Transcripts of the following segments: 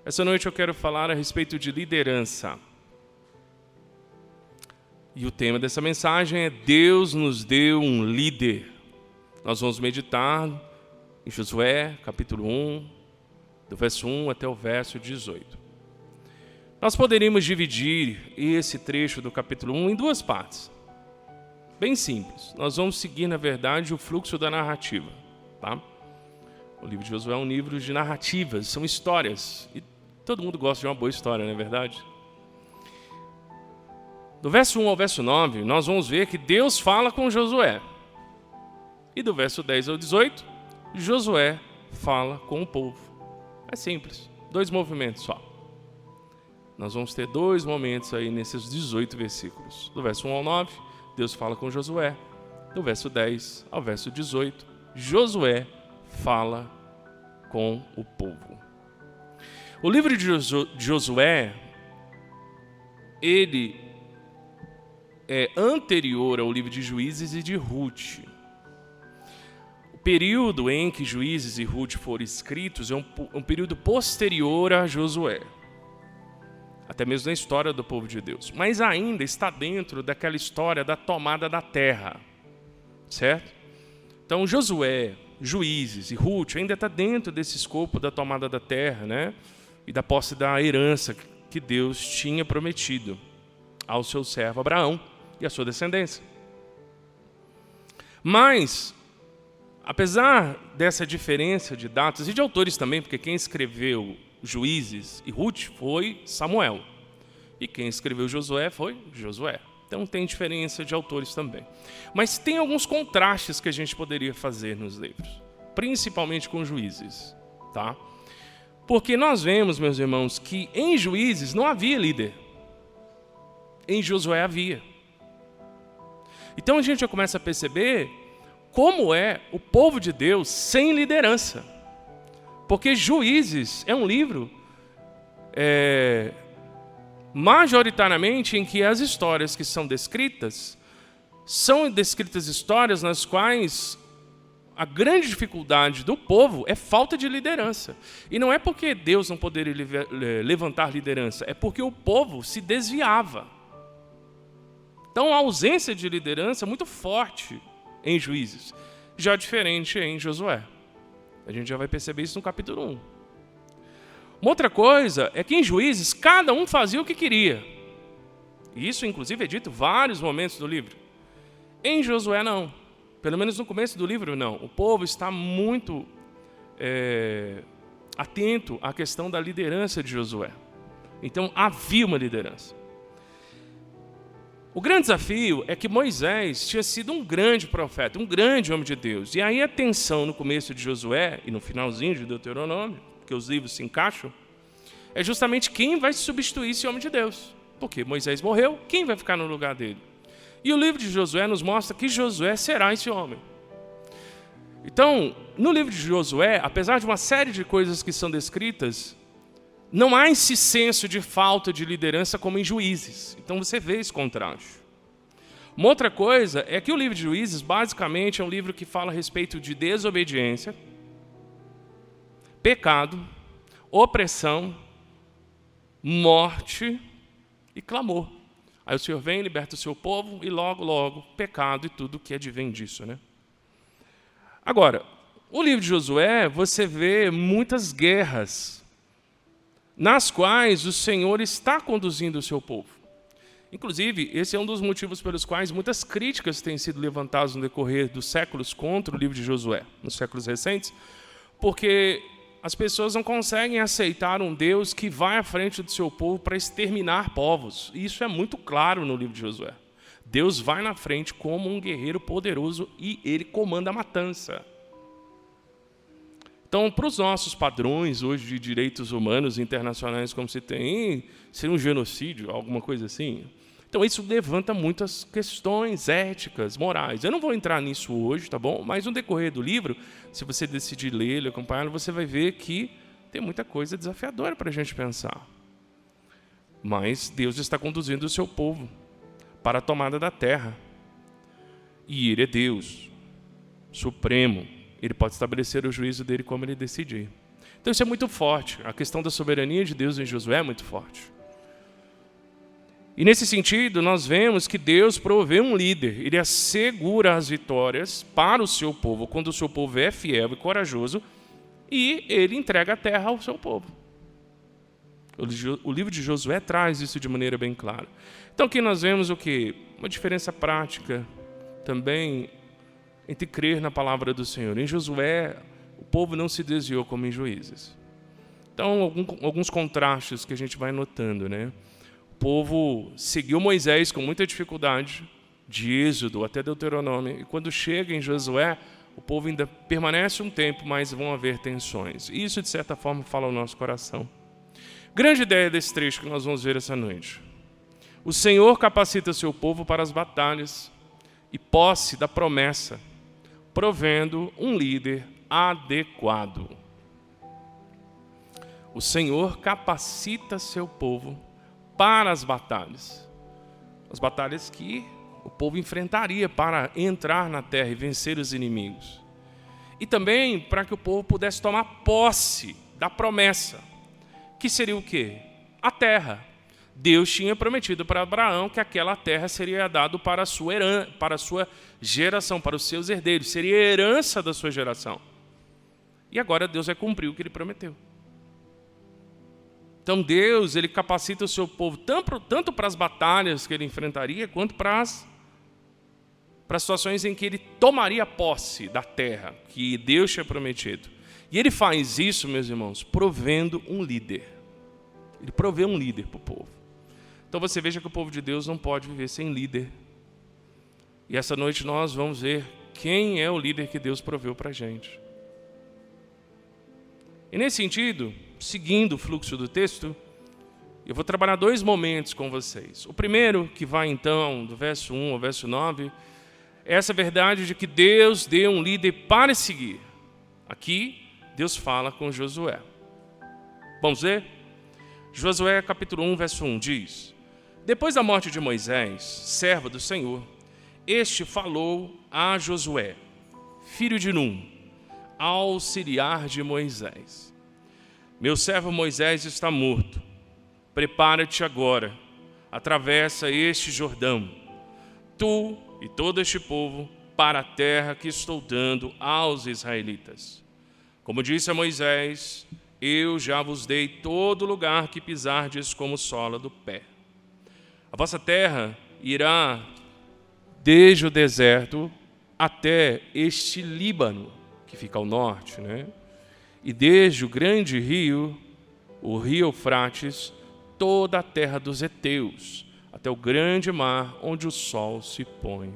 Essa noite eu quero falar a respeito de liderança. E o tema dessa mensagem é Deus nos deu um líder. Nós vamos meditar em Josué, capítulo 1, do verso 1 até o verso 18. Nós poderíamos dividir esse trecho do capítulo 1 em duas partes. Bem simples. Nós vamos seguir, na verdade, o fluxo da narrativa. Tá? O livro de Josué é um livro de narrativas, são histórias. E todo mundo gosta de uma boa história, não é verdade? Do verso 1 ao verso 9, nós vamos ver que Deus fala com Josué. E do verso 10 ao 18, Josué fala com o povo. É simples, 2 movimentos só. Nós vamos ter 2 momentos aí nesses 18 versículos. Do verso 1 ao 9, Deus fala com Josué. Do verso 10 ao verso 18, Josué fala com o povo. O livro de Josué, ele é anterior ao livro de Juízes e de Ruth. O período em que Juízes e Ruth foram escritos é um período posterior a Josué, até mesmo na história do povo de Deus, mas ainda está dentro daquela história da tomada da terra, certo? Então Josué, Juízes e Ruth ainda está dentro desse escopo da tomada da terra, né? E da posse da herança que Deus tinha prometido ao seu servo Abraão e à sua descendência. Mas, apesar dessa diferença de datas e de autores também, porque quem escreveu Juízes e Ruth foi Samuel, e quem escreveu Josué foi Josué. Então tem diferença de autores também. Mas tem alguns contrastes que a gente poderia fazer nos livros, principalmente com Juízes, tá? Porque nós vemos, meus irmãos, que em Juízes não havia líder. Em Josué havia. Então a gente já começa a perceber como é o povo de Deus sem liderança. Porque Juízes é um livro majoritariamente em que as histórias que são descritas histórias nas quais a grande dificuldade do povo é falta de liderança. E não é porque Deus não poderia levantar liderança, é porque o povo se desviava. Então a ausência de liderança é muito forte em Juízes, já diferente em Josué. A gente já vai perceber isso no capítulo 1. Uma outra coisa é que em Juízes cada um fazia o que queria. Isso, inclusive, é dito em vários momentos do livro. Em Josué, não. Pelo menos no começo do livro, não. O povo está muito atento à questão da liderança de Josué. Então, havia uma liderança. O grande desafio é que Moisés tinha sido um grande profeta, um grande homem de Deus. E aí a tensão no começo de Josué e no finalzinho de Deuteronômio, porque os livros se encaixam, é justamente quem vai substituir esse homem de Deus. Porque Moisés morreu, quem vai ficar no lugar dele? E o livro de Josué nos mostra que Josué será esse homem. Então, no livro de Josué, apesar de uma série de coisas que são descritas, não há esse senso de falta de liderança como em Juízes. Então você vê esse contraste. Uma outra coisa é que o livro de Juízes, basicamente, é um livro que fala a respeito de desobediência, pecado, opressão, morte e clamor. Aí o Senhor vem, liberta o seu povo e logo, logo, pecado e tudo que advém disso, né? Agora, o livro de Josué, você vê muitas guerras nas quais o Senhor está conduzindo o seu povo. Inclusive, esse é um dos motivos pelos quais muitas críticas têm sido levantadas no decorrer dos séculos contra o livro de Josué, nos séculos recentes, porque as pessoas não conseguem aceitar um Deus que vai à frente do seu povo para exterminar povos. E isso é muito claro no livro de Josué. Deus vai na frente como um guerreiro poderoso e ele comanda a matança. Então, para os nossos padrões hoje de direitos humanos internacionais, como se tem, seria um genocídio, alguma coisa assim. Então, isso levanta muitas questões éticas, morais. Eu não vou entrar nisso hoje, tá bom? Mas no decorrer do livro, se você decidir lê-lo, acompanhá-lo, você vai ver que tem muita coisa desafiadora para a gente pensar. Mas Deus está conduzindo o seu povo para a tomada da terra. E Ele é Deus, supremo. Ele pode estabelecer o juízo dele como Ele decidir. Então isso é muito forte. A questão da soberania de Deus em Josué é muito forte. E nesse sentido, nós vemos que Deus provê um líder. Ele assegura as vitórias para o seu povo, quando o seu povo é fiel e corajoso, e ele entrega a terra ao seu povo. O livro de Josué traz isso de maneira bem clara. Então aqui nós vemos o quê? Uma diferença prática também entre crer na palavra do Senhor. Em Josué, o povo não se desviou como em Juízes. Então, alguns contrastes que a gente vai notando, né? O povo seguiu Moisés com muita dificuldade, de Êxodo até Deuteronômio, e quando chega em Josué, o povo ainda permanece um tempo, mas vão haver tensões. E isso, de certa forma, fala ao nosso coração. Grande ideia desse trecho que nós vamos ver essa noite. O Senhor capacita seu povo para as batalhas e posse da promessa, provendo um líder adequado. O Senhor capacita seu povo para as batalhas que o povo enfrentaria para entrar na terra e vencer os inimigos. E também para que o povo pudesse tomar posse da promessa, que seria o quê? A terra. Deus tinha prometido para Abraão que aquela terra seria dada para a sua geração, para os seus herdeiros, seria a herança da sua geração. E agora Deus vai cumprir o que ele prometeu. Então Deus, ele capacita o seu povo tanto para as batalhas que ele enfrentaria, quanto para as situações em que ele tomaria posse da terra que Deus tinha prometido. E ele faz isso, meus irmãos, provendo um líder. Ele provê um líder para o povo. Então você veja que o povo de Deus não pode viver sem líder. E essa noite nós vamos ver quem é o líder que Deus proveu para a gente. E nesse sentido, seguindo o fluxo do texto, eu vou trabalhar dois momentos com vocês. O primeiro, que vai então do verso 1 ao verso 9, é essa verdade de que Deus deu um líder para seguir. Aqui, Deus fala com Josué. Vamos ver? Josué capítulo 1, verso 1 diz: Depois da morte de Moisés, servo do Senhor, este falou a Josué, filho de Num, auxiliar de Moisés: Meu servo Moisés está morto. Prepara-te agora, atravessa este Jordão, tu e todo este povo, para a terra que estou dando aos israelitas. Como disse a Moisés, eu já vos dei todo lugar que pisardes como sola do pé. A vossa terra irá desde o deserto até este Líbano, que fica ao norte, né? E desde o grande rio, o rio Eufrates, toda a terra dos heteus, até o grande mar onde o sol se põe.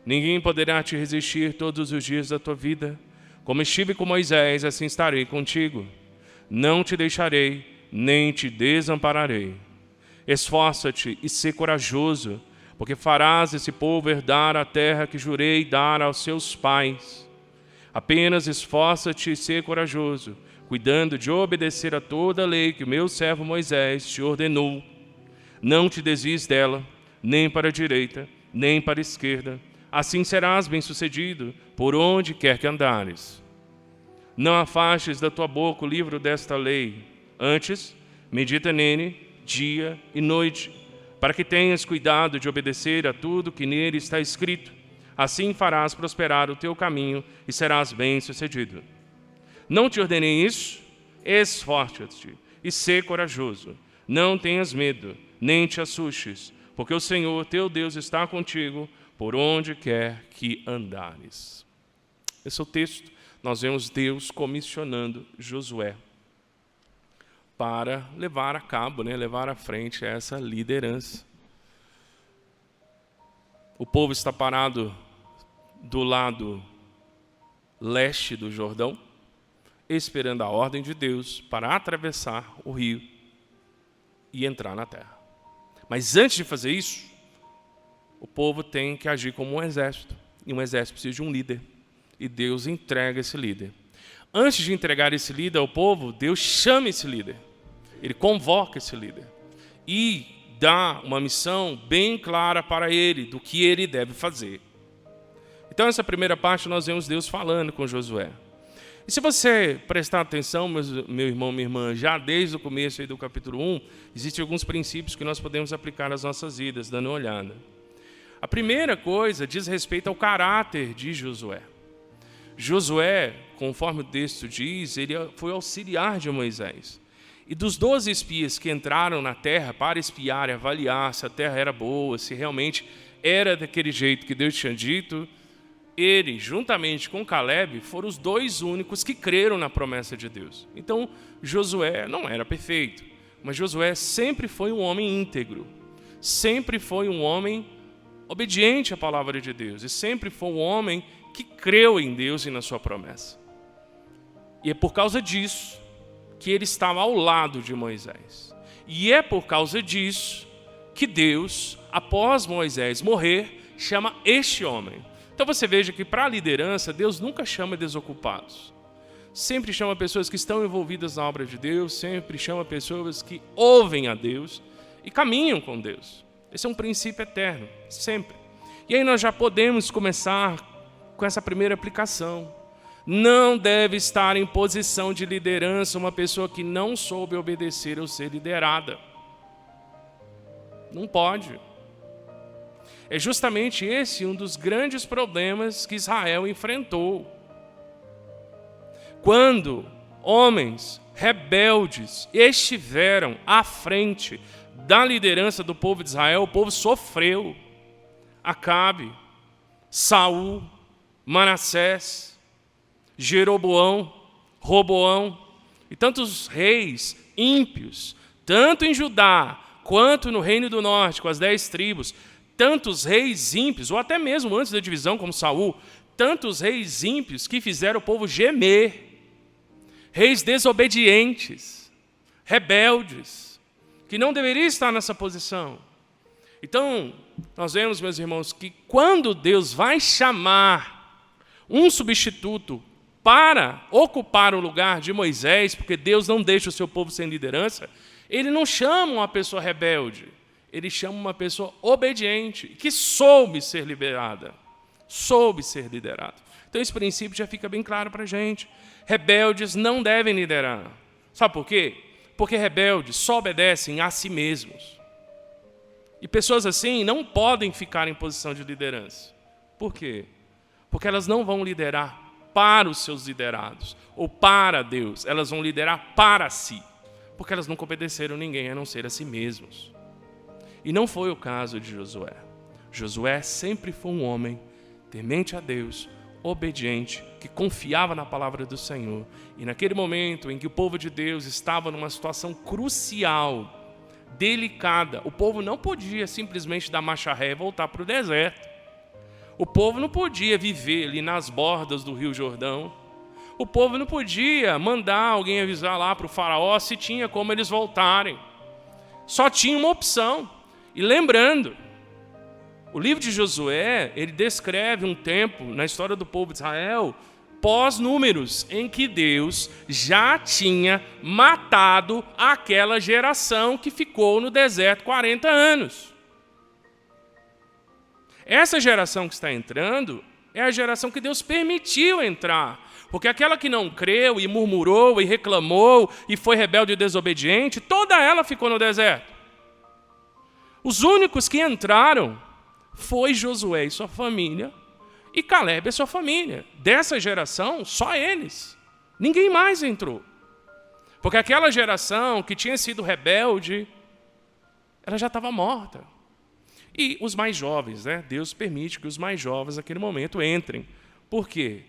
Ninguém poderá te resistir todos os dias da tua vida. Como estive com Moisés, assim estarei contigo. Não te deixarei, nem te desampararei. Esforça-te e sê corajoso, porque farás esse povo herdar a terra que jurei dar aos seus pais. Apenas esforça-te e sê corajoso, cuidando de obedecer a toda a lei que o meu servo Moisés te ordenou. Não te desvies dela, nem para a direita, nem para a esquerda. Assim serás bem-sucedido por onde quer que andares. Não afastes da tua boca o livro desta lei. Antes, medita nele dia e noite, para que tenhas cuidado de obedecer a tudo que nele está escrito. Assim farás prosperar o teu caminho e serás bem-sucedido. Não te ordenei isso? Esforça-te e sê corajoso. Não tenhas medo, nem te assustes, porque o Senhor teu Deus está contigo por onde quer que andares. Esse é o texto. Nós vemos Deus comissionando Josué para levar a cabo, levar à frente essa liderança. O povo está parado do lado leste do Jordão, esperando a ordem de Deus para atravessar o rio e entrar na terra. Mas antes de fazer isso, o povo tem que agir como um exército. E um exército precisa de um líder. E Deus entrega esse líder. Antes de entregar esse líder ao povo, Deus chama esse líder. Ele convoca esse líder. E dá uma missão bem clara para ele, do que ele deve fazer. Então, essa primeira parte nós vemos Deus falando com Josué. E se você prestar atenção, meu irmão, minha irmã, já desde o começo aí do capítulo 1, existem alguns princípios que nós podemos aplicar nas nossas vidas, dando uma olhada. A primeira coisa diz respeito ao caráter de Josué. Josué, conforme o texto diz, ele foi auxiliar de Moisés. E dos 12 espias que entraram na terra para espiar e avaliar se a terra era boa, se realmente era daquele jeito que Deus tinha dito, ele, juntamente com Caleb, foram os 2 únicos que creram na promessa de Deus. Então, Josué não era perfeito, mas Josué sempre foi um homem íntegro, sempre foi um homem obediente à palavra de Deus, e sempre foi um homem que creu em Deus e na sua promessa. E é por causa disso que ele estava ao lado de Moisés. E é por causa disso que Deus, após Moisés morrer, chama este homem. Então você veja que para a liderança, Deus nunca chama desocupados. Sempre chama pessoas que estão envolvidas na obra de Deus, sempre chama pessoas que ouvem a Deus e caminham com Deus. Esse é um princípio eterno, sempre. E aí nós já podemos começar com essa primeira aplicação. Não deve estar em posição de liderança uma pessoa que não soube obedecer ou ser liderada. Não pode. É justamente esse um dos grandes problemas que Israel enfrentou. Quando homens rebeldes estiveram à frente da liderança do povo de Israel, o povo sofreu. Acabe, Saul, Manassés, Jeroboão, Roboão e tantos reis ímpios, tanto em Judá quanto no reino do norte, com as 10 tribos, tantos reis ímpios, ou até mesmo antes da divisão, como Saul, tantos reis ímpios que fizeram o povo gemer, reis desobedientes, rebeldes, que não deveriam estar nessa posição. Então, nós vemos, meus irmãos, que quando Deus vai chamar um substituto para ocupar o lugar de Moisés, porque Deus não deixa o seu povo sem liderança, ele não chama uma pessoa rebelde, ele chama uma pessoa obediente, que soube ser liberada, soube ser liderado. Então esse princípio já fica bem claro para a gente. Rebeldes não devem liderar. Sabe por quê? Porque rebeldes só obedecem a si mesmos. E pessoas assim não podem ficar em posição de liderança. Por quê? Porque elas não vão liderar para os seus liderados, ou para Deus, elas vão liderar para si, porque elas nunca obedeceram ninguém a não ser a si mesmos. E não foi o caso de Josué. Josué sempre foi um homem temente a Deus, obediente, que confiava na palavra do Senhor. E naquele momento em que o povo de Deus estava numa situação crucial, delicada, o povo não podia simplesmente dar marcha ré e voltar para o deserto. O povo não podia viver ali nas bordas do Rio Jordão. O povo não podia mandar alguém avisar lá para o faraó se tinha como eles voltarem. Só tinha uma opção. E lembrando, o livro de Josué, ele descreve um tempo na história do povo de Israel, pós-Números, em que Deus já tinha matado aquela geração que ficou no deserto 40 anos. Essa geração que está entrando é a geração que Deus permitiu entrar. Porque aquela que não creu e murmurou e reclamou e foi rebelde e desobediente, toda ela ficou no deserto. Os únicos que entraram foi Josué e sua família e Caleb e sua família. Dessa geração, só eles. Ninguém mais entrou. Porque aquela geração que tinha sido rebelde, ela já estava morta. E os mais jovens, né? Deus permite que os mais jovens naquele momento entrem. Por quê?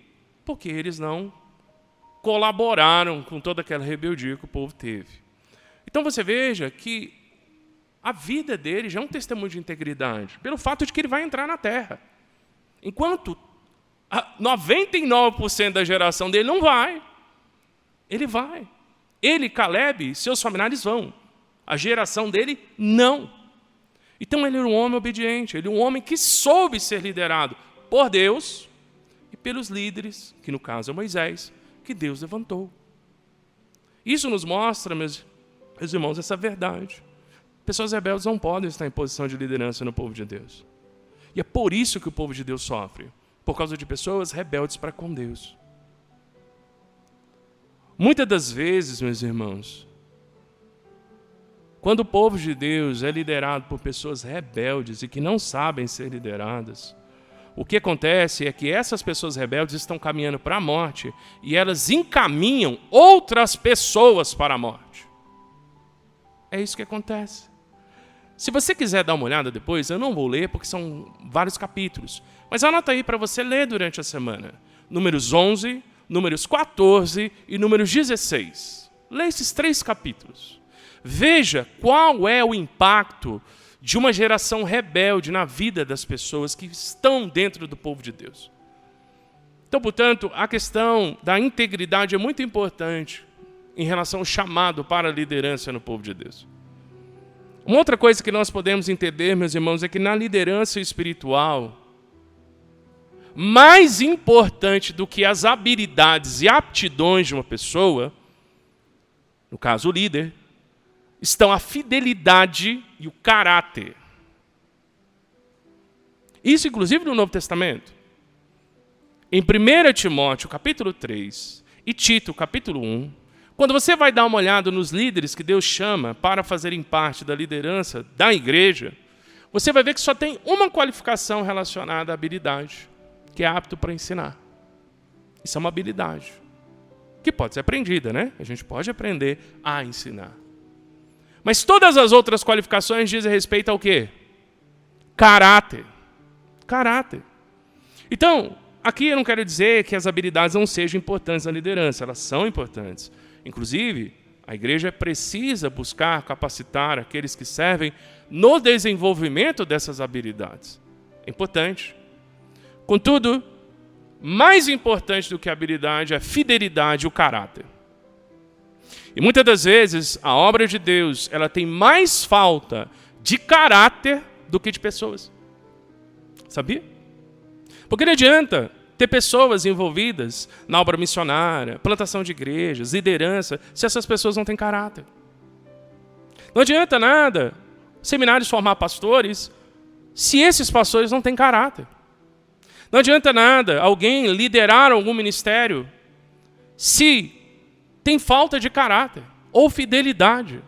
Porque eles não colaboraram com toda aquela rebeldia que o povo teve. Então você veja que a vida dele já é um testemunho de integridade, pelo fato de que ele vai entrar na terra. Enquanto 99% da geração dele não vai. Ele vai. Ele, Caleb, seus familiares vão. A geração dele, não. Então ele era um homem obediente, ele era um homem que soube ser liderado por Deus e pelos líderes, que no caso é Moisés, que Deus levantou. Isso nos mostra, meus irmãos, essa verdade. Pessoas rebeldes não podem estar em posição de liderança no povo de Deus. E é por isso que o povo de Deus sofre, por causa de pessoas rebeldes para com Deus. Muitas das vezes, meus irmãos, quando o povo de Deus é liderado por pessoas rebeldes e que não sabem ser lideradas, o que acontece é que essas pessoas rebeldes estão caminhando para a morte e elas encaminham outras pessoas para a morte. É isso que acontece. Se você quiser dar uma olhada depois, eu não vou ler porque são vários capítulos, mas anota aí para você ler durante a semana. Números 11, Números 14 e Números 16. Lê esses 3 capítulos. Veja qual é o impacto de uma geração rebelde na vida das pessoas que estão dentro do povo de Deus. Então, portanto, a questão da integridade é muito importante em relação ao chamado para a liderança no povo de Deus. Uma outra coisa que nós podemos entender, meus irmãos, é que na liderança espiritual, mais importante do que as habilidades e aptidões de uma pessoa, no caso o líder, estão a fidelidade e o caráter. Isso, inclusive, no Novo Testamento. Em 1 Timóteo, capítulo 3, e Tito, capítulo 1, quando você vai dar uma olhada nos líderes que Deus chama para fazerem parte da liderança da igreja, você vai ver que só tem uma qualificação relacionada à habilidade, que é apto para ensinar. Isso é uma habilidade que pode ser aprendida, né? A gente pode aprender a ensinar. Mas todas as outras qualificações dizem respeito ao quê? Caráter. Caráter. Então, aqui eu não quero dizer que as habilidades não sejam importantes na liderança, elas são importantes. Inclusive, a igreja precisa buscar capacitar aqueles que servem no desenvolvimento dessas habilidades. É importante. Contudo, mais importante do que a habilidade é a fidelidade e o caráter. E muitas das vezes, a obra de Deus ela tem mais falta de caráter do que de pessoas. Sabia? Porque não adianta ter pessoas envolvidas na obra missionária, plantação de igrejas, liderança, se essas pessoas não têm caráter. Não adianta nada seminários formar pastores se esses pastores não têm caráter. Não adianta nada alguém liderar algum ministério se tem falta de caráter ou fidelidade.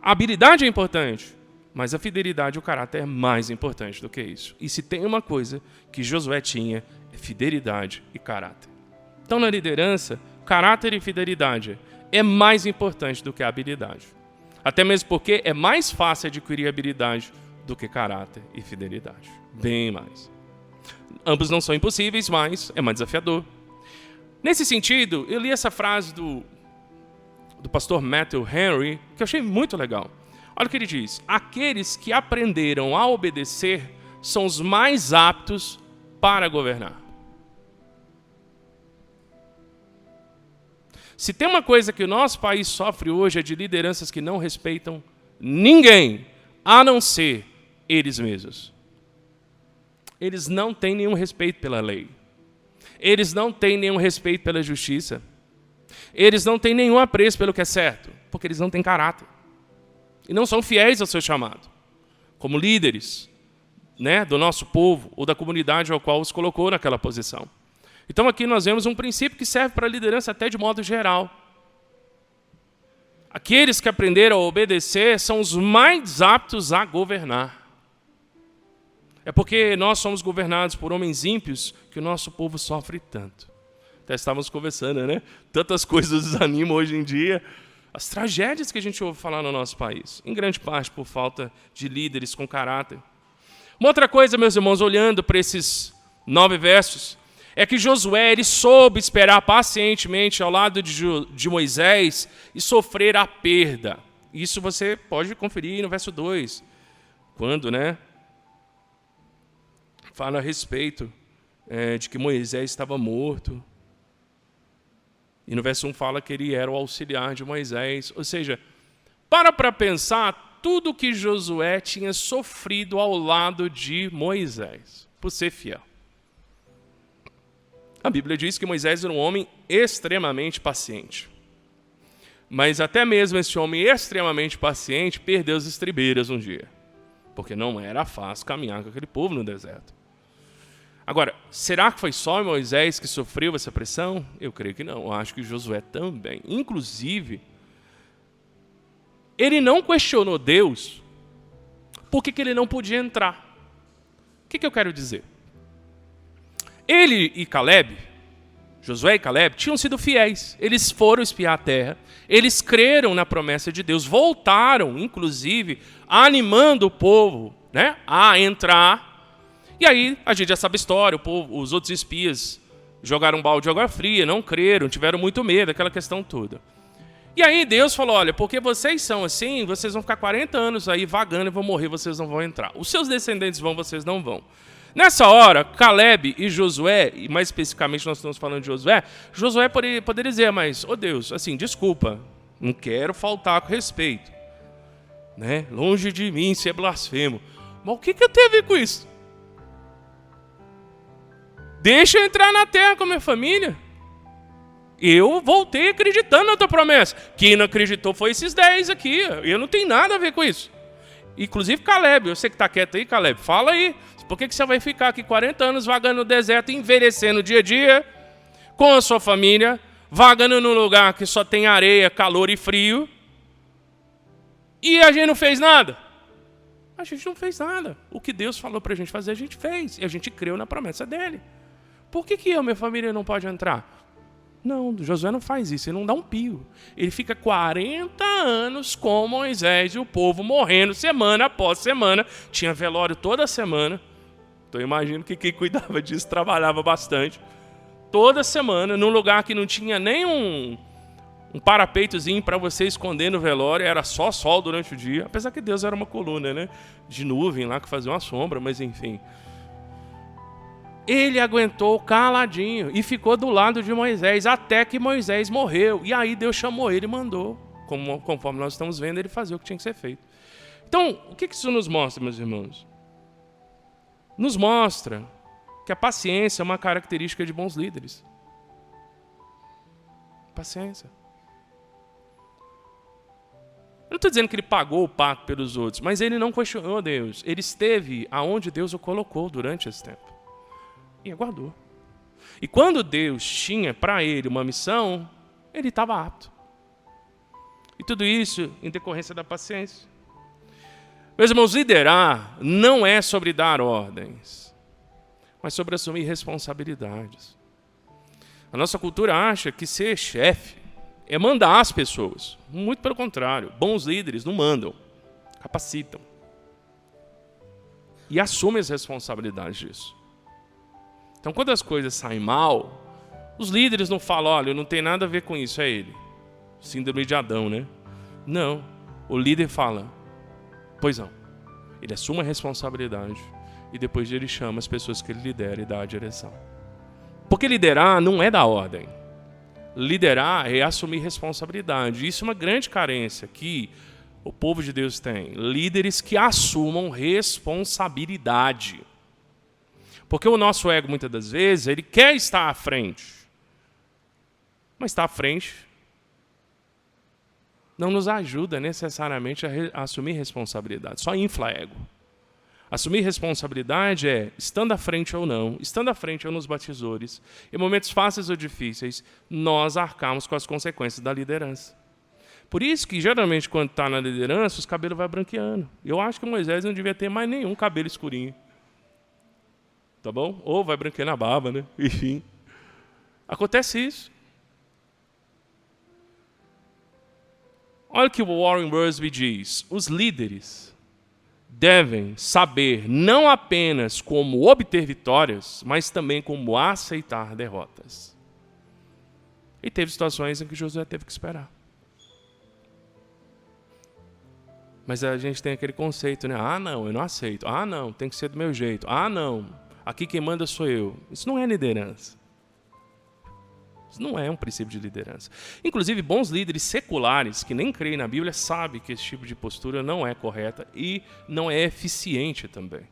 A habilidade é importante, mas a fidelidade e o caráter é mais importante do que isso. E se tem uma coisa que Josué tinha, é fidelidade e caráter. Então, na liderança, caráter e fidelidade é mais importante do que a habilidade. Até mesmo porque é mais fácil adquirir habilidade do que caráter e fidelidade. Bem mais. Ambos não são impossíveis, mas é mais desafiador. Nesse sentido, eu li essa frase do pastor Matthew Henry, que eu achei muito legal. Olha o que ele diz: aqueles que aprenderam a obedecer são os mais aptos para governar. Se tem uma coisa que o nosso país sofre hoje é de lideranças que não respeitam ninguém, a não ser eles mesmos. Eles não têm nenhum respeito pela lei. Eles não têm nenhum respeito pela justiça. Eles não têm nenhum apreço pelo que é certo, porque eles não têm caráter. E não são fiéis ao seu chamado, como líderes, né, do nosso povo ou da comunidade ao qual os colocou naquela posição. Então aqui nós vemos um princípio que serve para a liderança até de modo geral. Aqueles que aprenderam a obedecer são os mais aptos a governar. É porque nós somos governados por homens ímpios que o nosso povo sofre tanto. Até estávamos conversando, né? Tantas coisas desanimam hoje em dia. As tragédias que a gente ouve falar no nosso país, em grande parte por falta de líderes com caráter. Uma outra coisa, meus irmãos, olhando para esses 9 versos, é que Josué ele soube esperar pacientemente ao lado de Moisés e sofrer a perda. Isso você pode conferir no verso 2, quando, né, fala a respeito de que Moisés estava morto. E no verso 1 fala que ele era o auxiliar de Moisés. Ou seja, para pensar tudo que Josué tinha sofrido ao lado de Moisés, por ser fiel. A Bíblia diz que Moisés era um homem extremamente paciente. Mas até mesmo esse homem extremamente paciente perdeu as estribeiras um dia. Porque não era fácil caminhar com aquele povo no deserto. Agora, será que foi só Moisés que sofreu essa pressão? Eu creio que não. Eu acho que Josué também. Inclusive, ele não questionou Deus por que ele não podia entrar. O que eu quero dizer? Ele e Caleb, Josué e Caleb, tinham sido fiéis. Eles foram espiar a terra, eles creram na promessa de Deus, voltaram, inclusive, animando o povo, né, a entrar. E aí, a gente já sabe a história, os outros espias jogaram um balde de água fria, não creram, tiveram muito medo, aquela questão toda. E aí Deus falou, olha, porque vocês são assim, vocês vão ficar 40 anos aí vagando e vão morrer, vocês não vão entrar. Os seus descendentes vão, vocês não vão. Nessa hora, Caleb e Josué, e mais especificamente nós estamos falando de Josué, Josué poderia dizer, mas, oh Deus, assim, desculpa, não quero faltar com respeito. Né? Longe de mim ser blasfemo. Mas o que eu tenho a ver com isso? Deixa eu entrar na terra com a minha família. Eu voltei acreditando na tua promessa. Quem não acreditou foi esses 10 aqui. Eu não tenho nada a ver com isso. Inclusive Caleb, eu sei que está quieto aí, Caleb. Fala aí. Por que você vai ficar aqui 40 anos vagando no deserto, envelhecendo dia a dia, com a sua família, vagando num lugar que só tem areia, calor e frio, e a gente não fez nada? A gente não fez nada. O que Deus falou para a gente fazer, a gente fez. E a gente creu na promessa dele. Por que eu, minha família, não pode entrar? Não, Josué não faz isso, ele não dá um pio. Ele fica 40 anos com Moisés e o povo morrendo semana após semana. Tinha velório toda semana. Então eu imagino que quem cuidava disso trabalhava bastante. Toda semana, num lugar que não tinha nem um parapeitozinho para você esconder no velório, era só sol durante o dia. Apesar que Deus era uma coluna, né, de nuvem lá que fazia uma sombra, mas enfim. Ele aguentou caladinho e ficou do lado de Moisés até que Moisés morreu. E aí Deus chamou ele e mandou, conforme nós estamos vendo, ele fazer o que tinha que ser feito. Então, o que isso nos mostra, meus irmãos? Nos mostra que a paciência é uma característica de bons líderes. Paciência. Eu não estou dizendo que ele pagou o pato pelos outros, mas ele não questionou Deus. Ele esteve aonde Deus o colocou durante esse tempo. E aguardou. E quando Deus tinha para ele uma missão, ele estava apto. E tudo isso em decorrência da paciência. Meus irmãos, liderar não é sobre dar ordens, mas sobre assumir responsabilidades. A nossa cultura acha que ser chefe é mandar as pessoas. Muito pelo contrário. Bons líderes não mandam, capacitam. E assumem as responsabilidades disso. Então, quando as coisas saem mal, os líderes não falam, olha, não tem nada a ver com isso, é ele. Síndrome de Adão, né? Não. O líder fala, pois não. Ele assume a responsabilidade e depois ele chama as pessoas que ele lidera e dá a direção. Porque liderar não é dar ordem. Liderar é assumir responsabilidade. Isso é uma grande carência que o povo de Deus tem. Líderes que assumam responsabilidade. Porque o nosso ego, muitas das vezes, ele quer estar à frente. Mas estar à frente não nos ajuda necessariamente a assumir responsabilidade. Só infla ego. Assumir responsabilidade é, estando à frente ou não, estando à frente ou nos batizores, em momentos fáceis ou difíceis, nós arcamos com as consequências da liderança. Por isso que, geralmente, quando está na liderança, os cabelos vão branqueando. Eu acho que Moisés não devia ter mais nenhum cabelo escurinho. Tá bom? Ou vai branqueando a barba, né? Enfim. Acontece isso. Olha o que o Warren Wiersbe diz. Os líderes devem saber não apenas como obter vitórias, mas também como aceitar derrotas. E teve situações em que Josué teve que esperar. Mas a gente tem aquele conceito, né? Ah, não, eu não aceito. Ah, não, tem que ser do meu jeito. Ah, não, aqui quem manda sou eu. Isso não é liderança. Isso não é um princípio de liderança. Inclusive, bons líderes seculares que nem creem na Bíblia sabem que esse tipo de postura não é correta e não é eficiente também.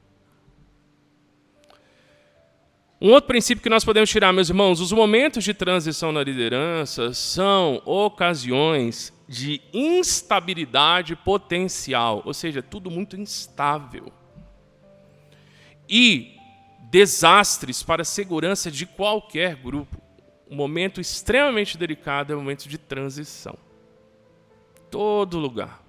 Um outro princípio que nós podemos tirar, meus irmãos, os momentos de transição na liderança são ocasiões de instabilidade potencial, ou seja, tudo muito instável. E desastres para a segurança de qualquer grupo. Um momento extremamente delicado é o momento de transição. Todo lugar,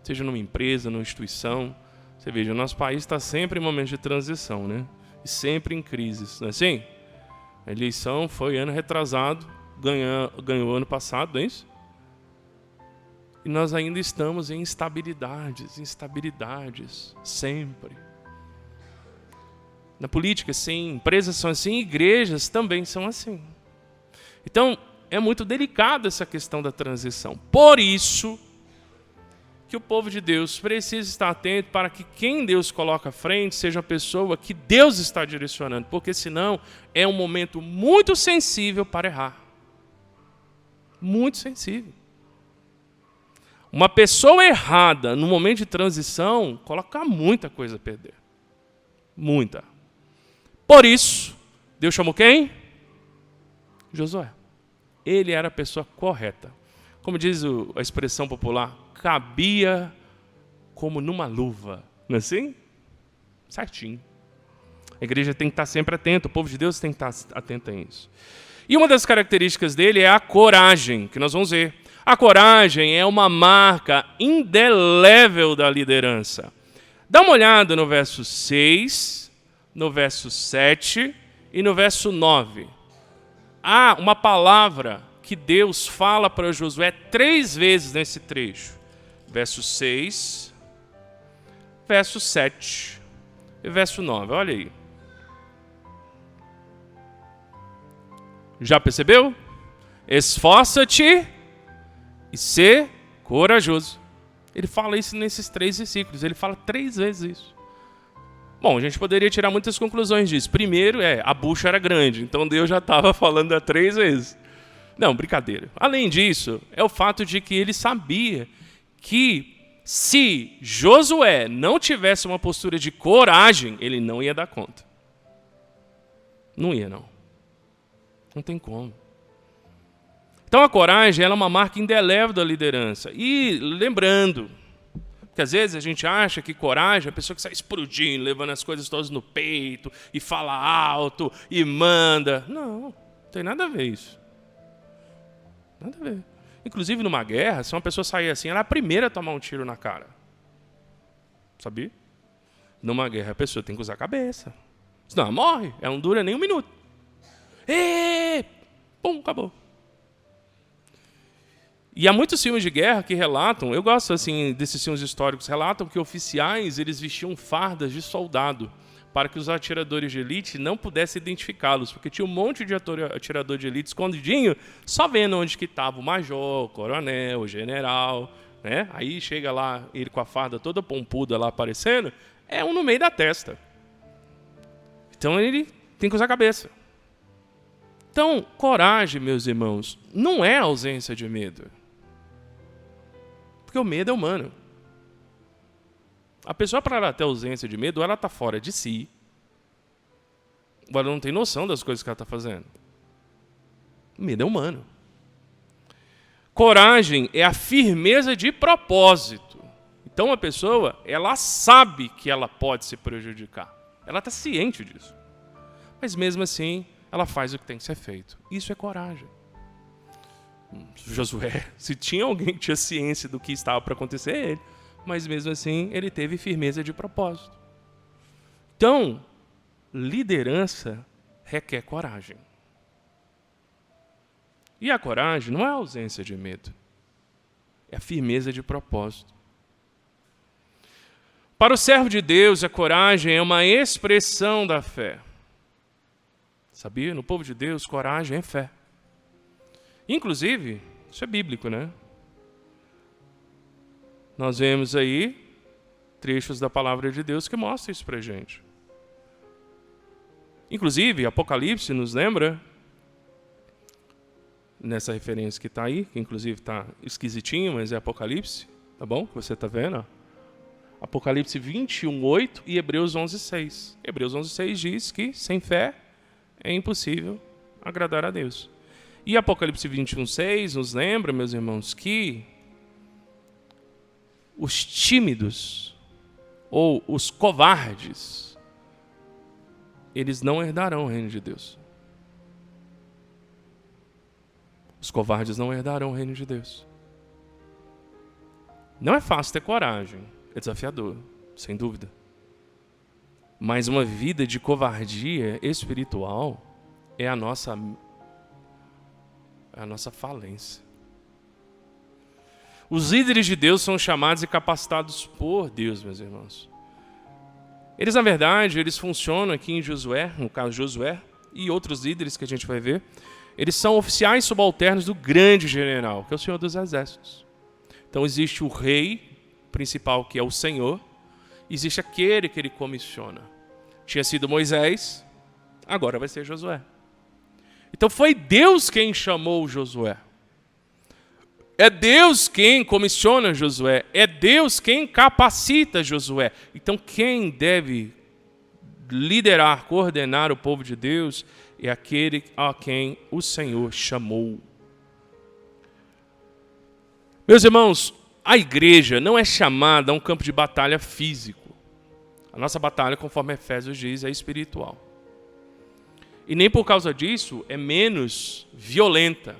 seja numa empresa, numa instituição, você veja, o nosso país está sempre em momentos de transição, né? E sempre em crises, não é assim? A eleição foi ano retrasado, ganhou ano passado, não é isso? E nós ainda estamos em instabilidades, sempre. Na política, sim, empresas são assim, igrejas também são assim. Então, é muito delicada essa questão da transição. Por isso que o povo de Deus precisa estar atento para que quem Deus coloca à frente seja a pessoa que Deus está direcionando, porque senão é um momento muito sensível para errar. Muito sensível. Uma pessoa errada no momento de transição coloca muita coisa a perder. Muita. Por isso, Deus chamou quem? Josué. Ele era a pessoa correta. Como diz a expressão popular, cabia como numa luva. Não é assim? Certinho. A igreja tem que estar sempre atenta, o povo de Deus tem que estar atento a isso. E uma das características dele é a coragem, que nós vamos ver. A coragem é uma marca indelével da liderança. Dá uma olhada no verso 6, no verso 7 e no verso 9. Há uma palavra que Deus fala para Josué 3 vezes nesse trecho. Verso 6, verso 7 e verso 9. Olha aí. Já percebeu? Esforça-te e ser corajoso. Ele fala isso nesses 3 versículos. Ele fala 3 vezes isso. Bom, a gente poderia tirar muitas conclusões disso. Primeiro, a bucha era grande, então Deus já estava falando 3 vezes. Não, brincadeira. Além disso, é o fato de que ele sabia que se Josué não tivesse uma postura de coragem, ele não ia dar conta. Não ia, não. Não tem como. Então a coragem ela é uma marca indelével da liderança. E lembrando, que às vezes a gente acha que coragem é a pessoa que sai explodindo, levando as coisas todas no peito, e fala alto, e manda. Não tem nada a ver isso. Nada a ver. Inclusive numa guerra, se uma pessoa sair assim, ela é a primeira a tomar um tiro na cara. Sabia? Numa guerra a pessoa tem que usar a cabeça. Senão ela morre, ela não dura nem 1 minuto. Pum, acabou. E há muitos filmes de guerra que relatam, eu gosto assim desses filmes históricos, relatam que oficiais eles vestiam fardas de soldado para que os atiradores de elite não pudessem identificá-los, porque tinha um monte de atirador de elite escondidinho, só vendo onde que estava o major, o coronel, o general, né? Aí chega lá ele com a farda toda pompuda lá aparecendo, é um no meio da testa. Então ele tem que usar a cabeça. Então, coragem, meus irmãos, não é ausência de medo. Porque o medo é humano. A pessoa, para ela ter ausência de medo, ela está fora de si. Ou ela não tem noção das coisas que ela está fazendo. O medo é humano. Coragem é a firmeza de propósito. Então, a pessoa, ela sabe que ela pode se prejudicar. Ela está ciente disso. Mas, mesmo assim, ela faz o que tem que ser feito. Isso é coragem. Josué, se tinha alguém que tinha ciência do que estava para acontecer, é ele. Mas mesmo assim, ele teve firmeza de propósito. Então, liderança requer coragem. E a coragem não é a ausência de medo. É a firmeza de propósito. Para o servo de Deus, a coragem é uma expressão da fé. Sabia? No povo de Deus, coragem é fé. Inclusive, isso é bíblico, né? Nós vemos aí trechos da palavra de Deus que mostram isso pra gente. Inclusive, Apocalipse nos lembra, nessa referência que está aí, que inclusive está esquisitinho, mas é Apocalipse, tá bom? Que você está vendo, ó. Apocalipse 21:8 e Hebreus 11:6. Hebreus 11:6 diz que sem fé é impossível agradar a Deus. E Apocalipse 21:6 nos lembra, meus irmãos, que os tímidos ou os covardes eles não herdarão o reino de Deus. Os covardes não herdarão o reino de Deus. Não é fácil ter coragem, é desafiador, sem dúvida. Mas uma vida de covardia espiritual é a nossa falência. Os líderes de Deus são chamados e capacitados por Deus, meus irmãos. Eles, na verdade, eles funcionam aqui em Josué, no caso Josué, e outros líderes que a gente vai ver. Eles são oficiais subalternos do grande general, que é o Senhor dos Exércitos. Então existe o rei principal, que é o Senhor, existe aquele que ele comissiona. Tinha sido Moisés, agora vai ser Josué. Então foi Deus quem chamou Josué. É Deus quem comissiona Josué. É Deus quem capacita Josué. Então quem deve liderar, coordenar o povo de Deus é aquele a quem o Senhor chamou. Meus irmãos, a igreja não é chamada a um campo de batalha físico. A nossa batalha, conforme Efésios diz, é espiritual. E nem por causa disso é menos violenta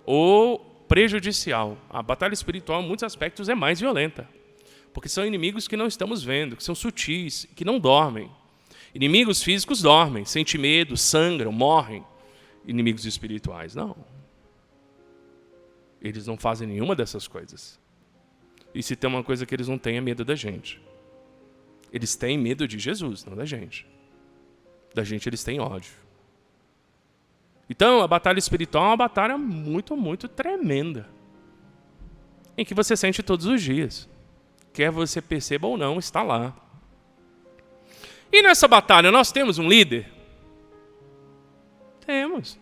ou prejudicial. A batalha espiritual, em muitos aspectos, é mais violenta. Porque são inimigos que não estamos vendo, que são sutis, que não dormem. Inimigos físicos dormem, sentem medo, sangram, morrem. Inimigos espirituais, não. Eles não fazem nenhuma dessas coisas. E se tem uma coisa que eles não têm, é medo da gente. Eles têm medo de Jesus, não da gente. Da gente eles têm ódio. Então, a batalha espiritual é uma batalha muito, muito tremenda. Em que você sente todos os dias. Quer você perceba ou não, está lá. E nessa batalha, nós temos um líder? Temos.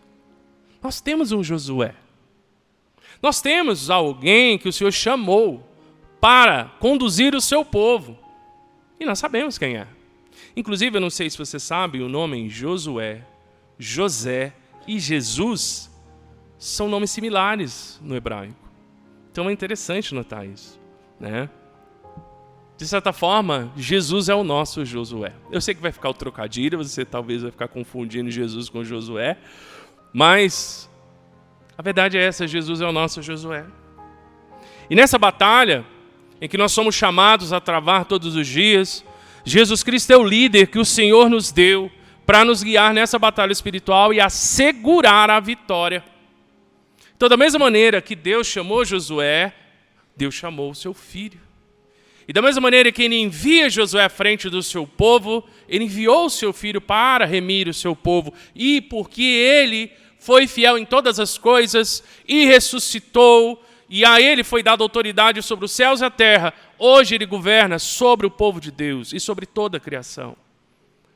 Nós temos um Josué. Nós temos alguém que o Senhor chamou para conduzir o seu povo. E nós sabemos quem é. Inclusive, eu não sei se você sabe, o nome Josué, José e Jesus são nomes similares no hebraico. Então é interessante notar isso, né? De certa forma, Jesus é o nosso Josué. Eu sei que vai ficar o trocadilho, você talvez vai ficar confundindo Jesus com Josué, mas a verdade é essa, Jesus é o nosso Josué. E nessa batalha, em que nós somos chamados a travar todos os dias, Jesus Cristo é o líder que o Senhor nos deu para nos guiar nessa batalha espiritual e assegurar a vitória. Então, da mesma maneira que Deus chamou Josué, Deus chamou o seu filho. E da mesma maneira que ele envia Josué à frente do seu povo, ele enviou o seu filho para remir o seu povo. E porque ele foi fiel em todas as coisas e ressuscitou, e a ele foi dada autoridade sobre os céus e a terra, hoje ele governa sobre o povo de Deus e sobre toda a criação.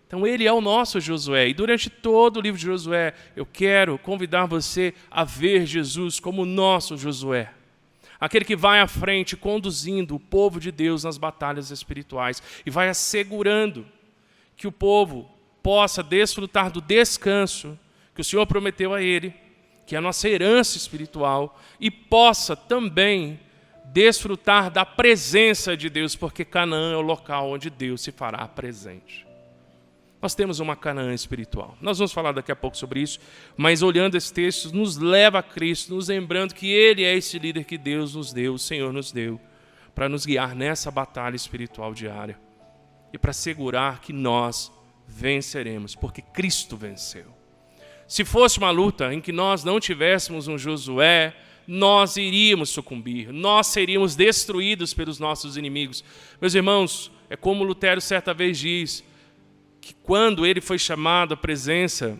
Então ele é o nosso Josué. E durante todo o livro de Josué, eu quero convidar você a ver Jesus como o nosso Josué. Aquele que vai à frente conduzindo o povo de Deus nas batalhas espirituais e vai assegurando que o povo possa desfrutar do descanso que o Senhor prometeu a ele, que é a nossa herança espiritual, e possa também desfrutar da presença de Deus, porque Canaã é o local onde Deus se fará presente. Nós temos uma Canaã espiritual. Nós vamos falar daqui a pouco sobre isso, mas olhando esse texto, nos leva a Cristo, nos lembrando que Ele é esse líder que Deus nos deu, o Senhor nos deu, para nos guiar nessa batalha espiritual diária e para assegurar que nós venceremos, porque Cristo venceu. Se fosse uma luta em que nós não tivéssemos um Josué, nós iríamos sucumbir, nós seríamos destruídos pelos nossos inimigos. Meus irmãos, é como Lutero certa vez diz, que quando ele foi chamado à presença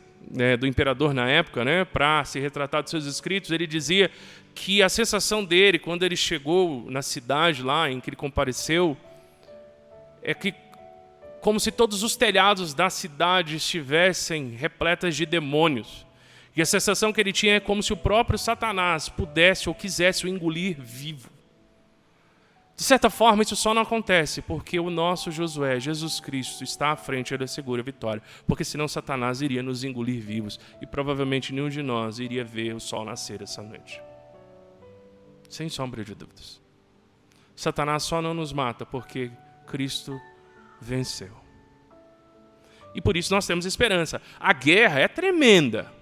do imperador na época, para se retratar dos seus escritos, ele dizia que a sensação dele, quando ele chegou na cidade lá em que ele compareceu, é que como se todos os telhados da cidade estivessem repletas de demônios. E a sensação que ele tinha é como se o próprio Satanás pudesse ou quisesse o engolir vivo. De certa forma, isso só não acontece porque o nosso Josué, Jesus Cristo, está à frente e ele assegura a vitória. Porque senão Satanás iria nos engolir vivos e provavelmente nenhum de nós iria ver o sol nascer essa noite. Sem sombra de dúvidas. Satanás só não nos mata porque Cristo venceu. E por isso nós temos esperança. A guerra é tremenda,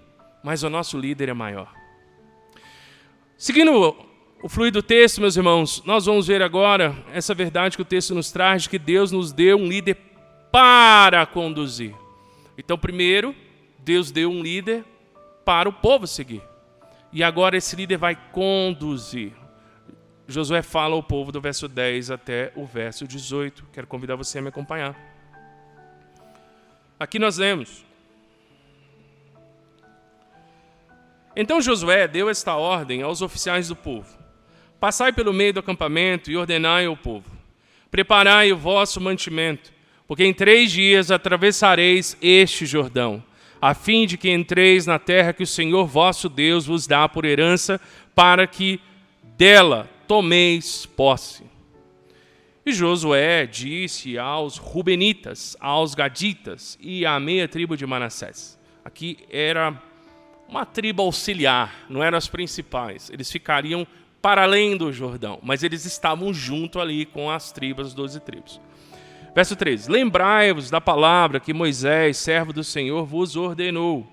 mas o nosso líder é maior. Seguindo o fluido do texto, meus irmãos, nós vamos ver agora essa verdade que o texto nos traz, de que Deus nos deu um líder para conduzir. Então, primeiro, Deus deu um líder para o povo seguir. E agora esse líder vai conduzir. Josué fala ao povo do verso 10 até o verso 18. Quero convidar você a me acompanhar. Aqui nós lemos: Então Josué deu esta ordem aos oficiais do povo: Passai pelo meio do acampamento e ordenai ao povo: Preparai o vosso mantimento, porque em 3 dias atravessareis este Jordão, a fim de que entreis na terra que o Senhor vosso Deus vos dá por herança, para que dela tomeis posse. E Josué disse aos Rubenitas, aos Gaditas e à meia tribo de Manassés. Aqui era uma tribo auxiliar, não eram as principais. Eles ficariam para além do Jordão, mas eles estavam junto ali com as tribos, as 12 tribos. Verso 13: Lembrai-vos da palavra que Moisés, servo do Senhor, vos ordenou.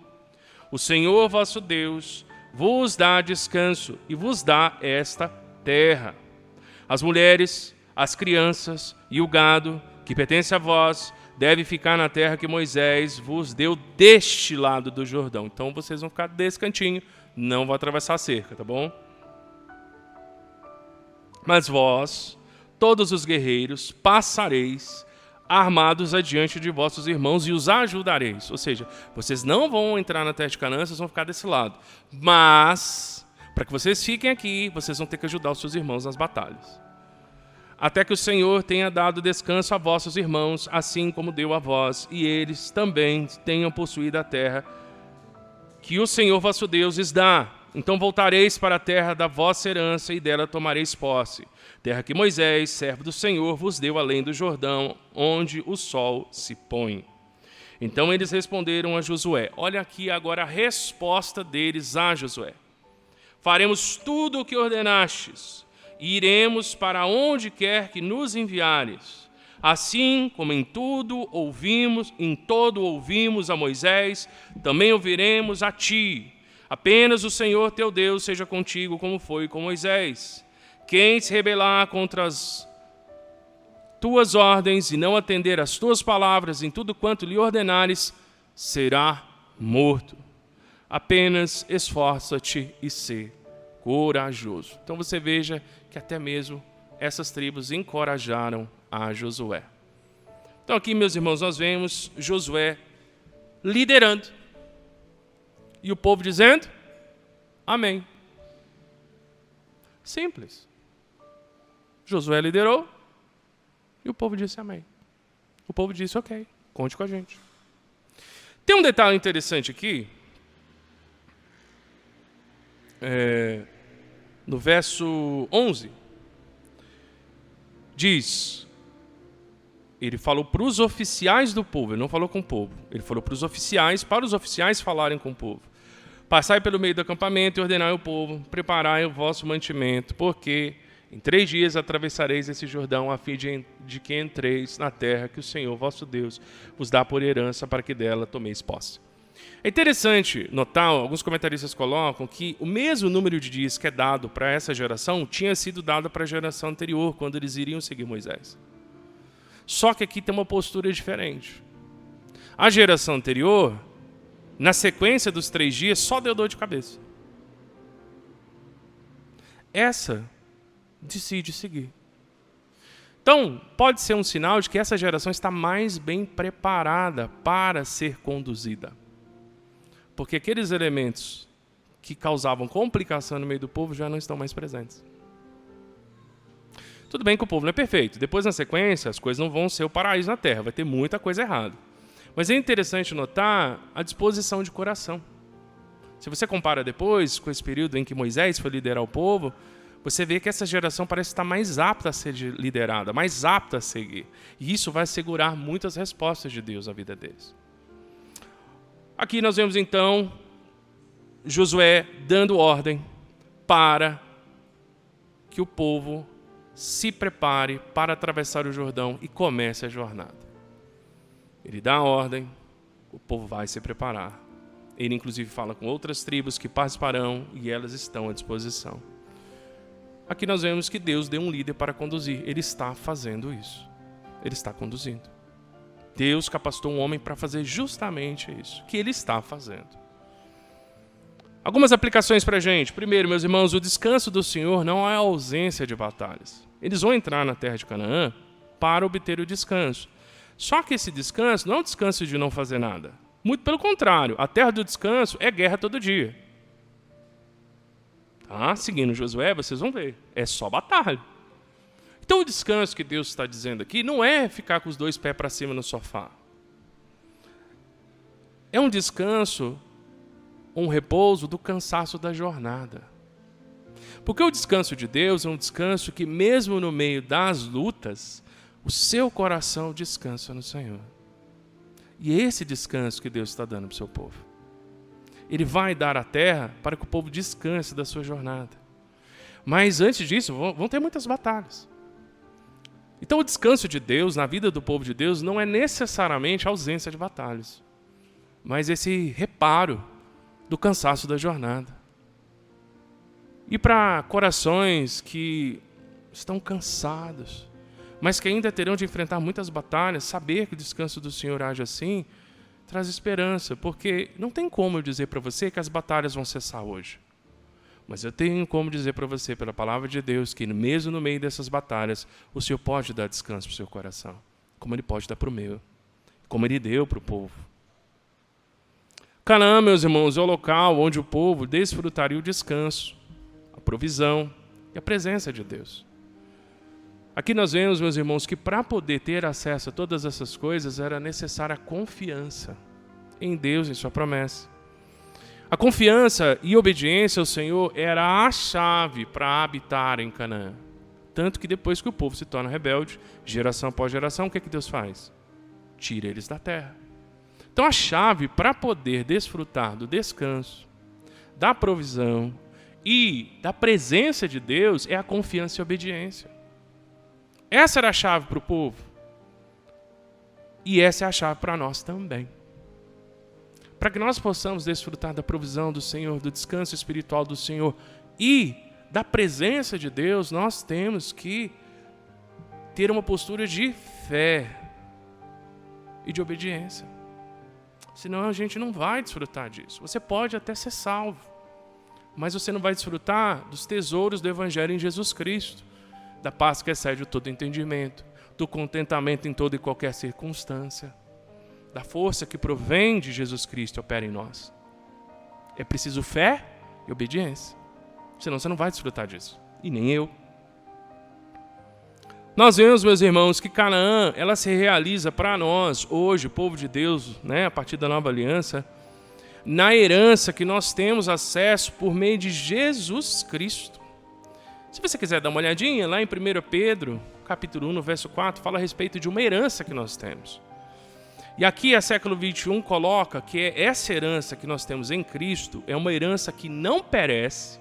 O Senhor vosso Deus vos dá descanso e vos dá esta terra. As mulheres, as crianças e o gado que pertence a vós deve ficar na terra que Moisés vos deu deste lado do Jordão. Então vocês vão ficar desse cantinho, não vão atravessar a cerca, tá bom? Mas vós, todos os guerreiros, passareis armados adiante de vossos irmãos e os ajudareis. Ou seja, vocês não vão entrar na terra de Canaã, vocês vão ficar desse lado. Mas, para que vocês fiquem aqui, vocês vão ter que ajudar os seus irmãos nas batalhas. Até que o Senhor tenha dado descanso a vossos irmãos, assim como deu a vós, e eles também tenham possuído a terra que o Senhor vosso Deus lhes dá. Então voltareis para a terra da vossa herança e dela tomareis posse, terra que Moisés, servo do Senhor, vos deu além do Jordão, onde o sol se põe. Então eles responderam a Josué. Olha aqui agora a resposta deles a Josué: Faremos tudo o que ordenastes, e iremos para onde quer que nos enviares. Assim como em todo ouvimos a Moisés, também ouviremos a ti. Apenas o Senhor teu Deus seja contigo, como foi com Moisés. Quem se rebelar contra as tuas ordens e não atender às tuas palavras em tudo quanto lhe ordenares, será morto. Apenas esforça-te e sê corajoso. Então você veja que até mesmo essas tribos encorajaram a Josué. Então aqui, meus irmãos, nós vemos Josué liderando e o povo dizendo amém. Simples. Josué liderou e o povo disse amém. O povo disse ok, conte com a gente. Tem um detalhe interessante aqui. No verso 11, diz, ele falou para os oficiais do povo, ele não falou com o povo, ele falou para os oficiais falarem com o povo. Passai pelo meio do acampamento e ordenai ao povo: preparai o vosso mantimento, porque em 3 dias atravessareis esse Jordão, a fim de que entreis na terra que o Senhor vosso Deus vos dá por herança, para que dela tomeis posse. É interessante notar, alguns comentaristas colocam, que o mesmo número de dias que é dado para essa geração tinha sido dado para a geração anterior, quando eles iriam seguir Moisés. Só que aqui tem uma postura diferente. A geração anterior, na sequência dos 3 dias, só deu dor de cabeça. Essa decide seguir. Então, pode ser um sinal de que essa geração está mais bem preparada para ser conduzida. Porque aqueles elementos que causavam complicação no meio do povo já não estão mais presentes. Tudo bem que o povo não é perfeito. Depois, na sequência, as coisas não vão ser o paraíso na terra. Vai ter muita coisa errada. Mas é interessante notar a disposição de coração. Se você compara depois com esse período em que Moisés foi liderar o povo, você vê que essa geração parece estar mais apta a ser liderada, mais apta a seguir. E isso vai assegurar muitas respostas de Deus na vida deles. Aqui nós vemos então Josué dando ordem para que o povo se prepare para atravessar o Jordão e comece a jornada. Ele dá a ordem, o povo vai se preparar. Ele, inclusive, fala com outras tribos que participarão e elas estão à disposição. Aqui nós vemos que Deus deu um líder para conduzir. Ele está fazendo isso. Ele está conduzindo. Deus capacitou um homem para fazer justamente isso, que ele está fazendo. Algumas aplicações para a gente. Primeiro, meus irmãos, o descanso do Senhor não é a ausência de batalhas. Eles vão entrar na terra de Canaã para obter o descanso. Só que esse descanso não é um descanso de não fazer nada. Muito pelo contrário, a terra do descanso é guerra todo dia. Tá? Seguindo Josué, vocês vão ver. É só batalha. Então o descanso que Deus está dizendo aqui não é ficar com os dois pés para cima no sofá. É um descanso, um repouso do cansaço da jornada. Porque o descanso de Deus é um descanso que mesmo no meio das lutas, o seu coração descansa no Senhor. E é esse descanso que Deus está dando para o seu povo. Ele vai dar a terra para que o povo descanse da sua jornada. Mas antes disso, vão ter muitas batalhas. Então o descanso de Deus na vida do povo de Deus não é necessariamente a ausência de batalhas, mas esse reparo do cansaço da jornada. E para corações que estão cansados, mas que ainda terão de enfrentar muitas batalhas, saber que o descanso do Senhor age assim, traz esperança, porque não tem como eu dizer para você que as batalhas vão cessar hoje. Mas eu tenho como dizer para você, pela palavra de Deus, que mesmo no meio dessas batalhas, o Senhor pode dar descanso para o seu coração, como Ele pode dar para o meu, como Ele deu para o povo. Canaã, meus irmãos, é o local onde o povo desfrutaria o descanso, a provisão e a presença de Deus. Aqui nós vemos, meus irmãos, que para poder ter acesso a todas essas coisas era necessária a confiança em Deus, em sua promessa. A confiança e obediência ao Senhor era a chave para habitar em Canaã. Tanto que depois que o povo se torna rebelde, geração após geração, o que Deus faz? Tira eles da terra. Então a chave para poder desfrutar do descanso, da provisão e da presença de Deus é a confiança e a obediência. Essa era a chave para o povo. E essa é a chave para nós também. Para que nós possamos desfrutar da provisão do Senhor, do descanso espiritual do Senhor e da presença de Deus, nós temos que ter uma postura de fé e de obediência. Senão a gente não vai desfrutar disso. Você pode até ser salvo, mas você não vai desfrutar dos tesouros do Evangelho em Jesus Cristo, da paz que excede todo entendimento, do contentamento em toda e qualquer circunstância, da força que provém de Jesus Cristo e opera em nós. É preciso fé e obediência. Senão você não vai desfrutar disso. E nem eu. Nós vemos, meus irmãos, que Canaã, ela se realiza para nós, hoje, o povo de Deus, a partir da nova aliança, na herança que nós temos acesso por meio de Jesus Cristo. Se você quiser dar uma olhadinha, lá em 1 Pedro, capítulo 1, no verso 4, fala a respeito de uma herança que nós temos. E aqui a século 21 coloca que essa herança que nós temos em Cristo é uma herança que não perece,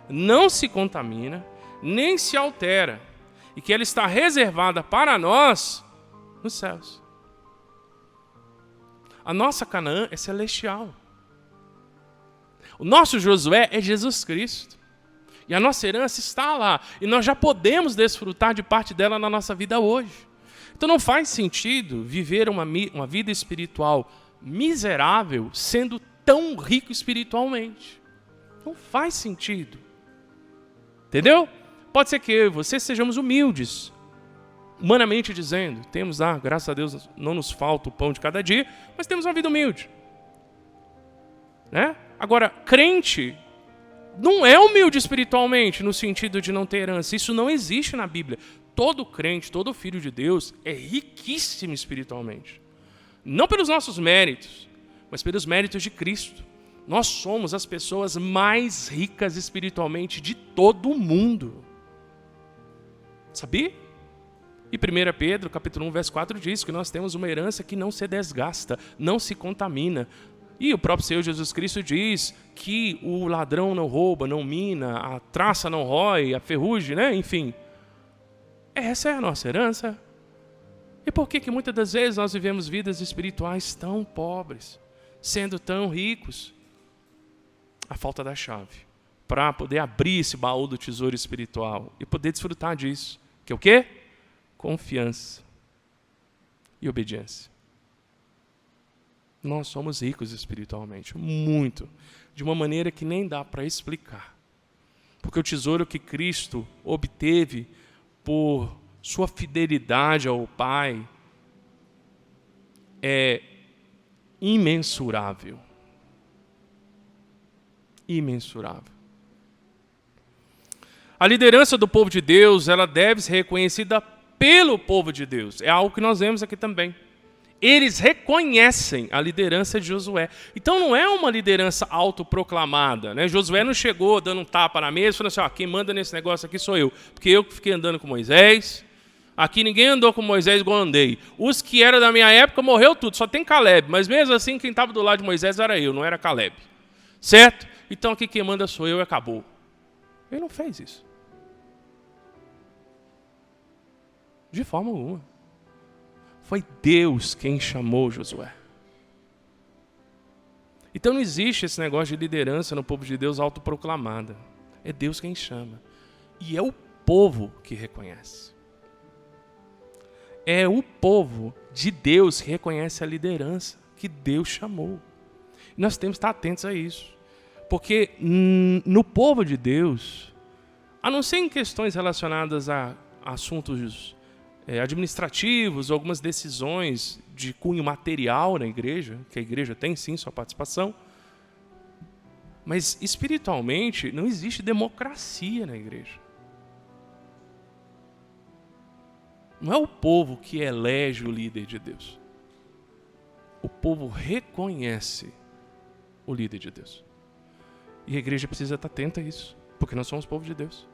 não se contamina, nem se altera, e que ela está reservada para nós nos céus. A nossa Canaã é celestial. O nosso Josué é Jesus Cristo. E a nossa herança está lá. E nós já podemos desfrutar de parte dela na nossa vida hoje. Então não faz sentido viver uma vida espiritual miserável sendo tão rico espiritualmente. Não faz sentido. Entendeu? Pode ser que eu e você sejamos humildes, humanamente dizendo. Temos lá, graças a Deus, não nos falta o pão de cada dia, mas temos uma vida humilde. Agora, crente não é humilde espiritualmente, no sentido de não ter herança. Isso não existe na Bíblia. Todo crente, todo filho de Deus é riquíssimo espiritualmente. Não pelos nossos méritos, mas pelos méritos de Cristo. Nós somos as pessoas mais ricas espiritualmente de todo o mundo. Sabia? E 1 Pedro, capítulo 1, verso 4, diz que nós temos uma herança que não se desgasta, não se contamina. E o próprio Senhor Jesus Cristo diz que o ladrão não rouba, não mina, a traça não rói, a ferrugem, enfim. Essa é a nossa herança. E por que muitas das vezes nós vivemos vidas espirituais tão pobres, sendo tão ricos? A falta da chave para poder abrir esse baú do tesouro espiritual e poder desfrutar disso. Que é o quê? Confiança e obediência. Nós somos ricos espiritualmente, muito, de uma maneira que nem dá para explicar. Porque o tesouro que Cristo obteve por sua fidelidade ao Pai é imensurável. Imensurável. A liderança do povo de Deus, ela deve ser reconhecida pelo povo de Deus. É algo que nós vemos aqui também. Eles reconhecem a liderança de Josué. Então não é uma liderança autoproclamada, né? Josué não chegou dando um tapa na mesa e falando assim, quem manda nesse negócio aqui sou eu. Porque eu que fiquei andando com Moisés. Aqui ninguém andou com Moisés igual eu andei. Os que eram da minha época morreu tudo, só tem Caleb. Mas mesmo assim quem estava do lado de Moisés era eu, não era Caleb. Certo? Então aqui quem manda sou eu e acabou. Ele não fez isso. De forma alguma. Foi Deus quem chamou Josué. Então não existe esse negócio de liderança no povo de Deus autoproclamada. É Deus quem chama. E é o povo que reconhece. É o povo de Deus que reconhece a liderança que Deus chamou. E nós temos que estar atentos a isso. Porque no povo de Deus, a não ser em questões relacionadas a assuntos administrativos, algumas decisões de cunho material na igreja, que a igreja tem sim sua participação, mas espiritualmente não existe democracia na igreja. Não é o povo que elege o líder de Deus. O povo reconhece o líder de Deus. E a igreja precisa estar atenta a isso, porque nós somos o povo de Deus.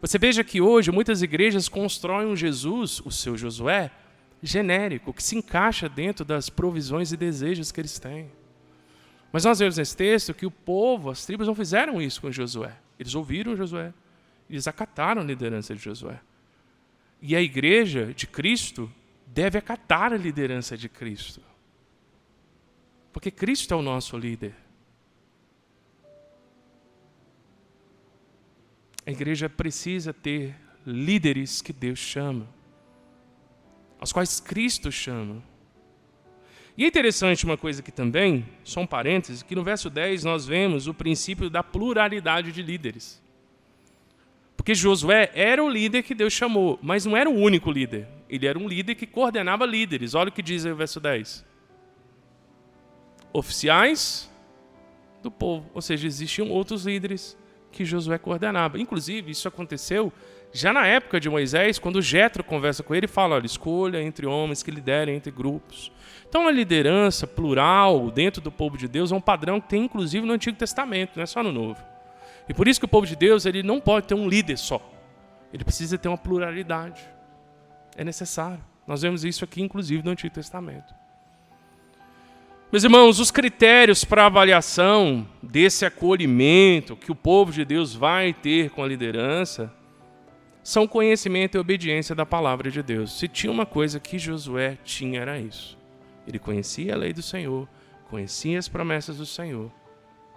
Você veja que hoje muitas igrejas constroem um Jesus, o seu Josué, genérico, que se encaixa dentro das provisões e desejos que eles têm. Mas nós vemos nesse texto que o povo, as tribos não fizeram isso com Josué. Eles ouviram Josué, eles acataram a liderança de Josué. E a igreja de Cristo deve acatar a liderança de Cristo. Porque Cristo é o nosso líder. A igreja precisa ter líderes que Deus chama, aos quais Cristo chama. E é interessante uma coisa aqui também, só um parênteses, que no verso 10 nós vemos o princípio da pluralidade de líderes. Porque Josué era o líder que Deus chamou, mas não era o único líder. Ele era um líder que coordenava líderes. Olha o que diz aí o verso 10. Oficiais do povo, ou seja, existiam outros líderes que Josué coordenava. Inclusive, isso aconteceu já na época de Moisés, quando Jetro conversa com ele e fala, olha, escolha entre homens que liderem entre grupos. Então, a liderança plural dentro do povo de Deus é um padrão que tem, inclusive, no Antigo Testamento, não é só no Novo. E por isso que o povo de Deus ele não pode ter um líder só. Ele precisa ter uma pluralidade. É necessário. Nós vemos isso aqui, inclusive, no Antigo Testamento. Meus irmãos, os critérios para avaliação desse acolhimento que o povo de Deus vai ter com a liderança são conhecimento e obediência da palavra de Deus. Se tinha uma coisa que Josué tinha, era isso. Ele conhecia a lei do Senhor, conhecia as promessas do Senhor,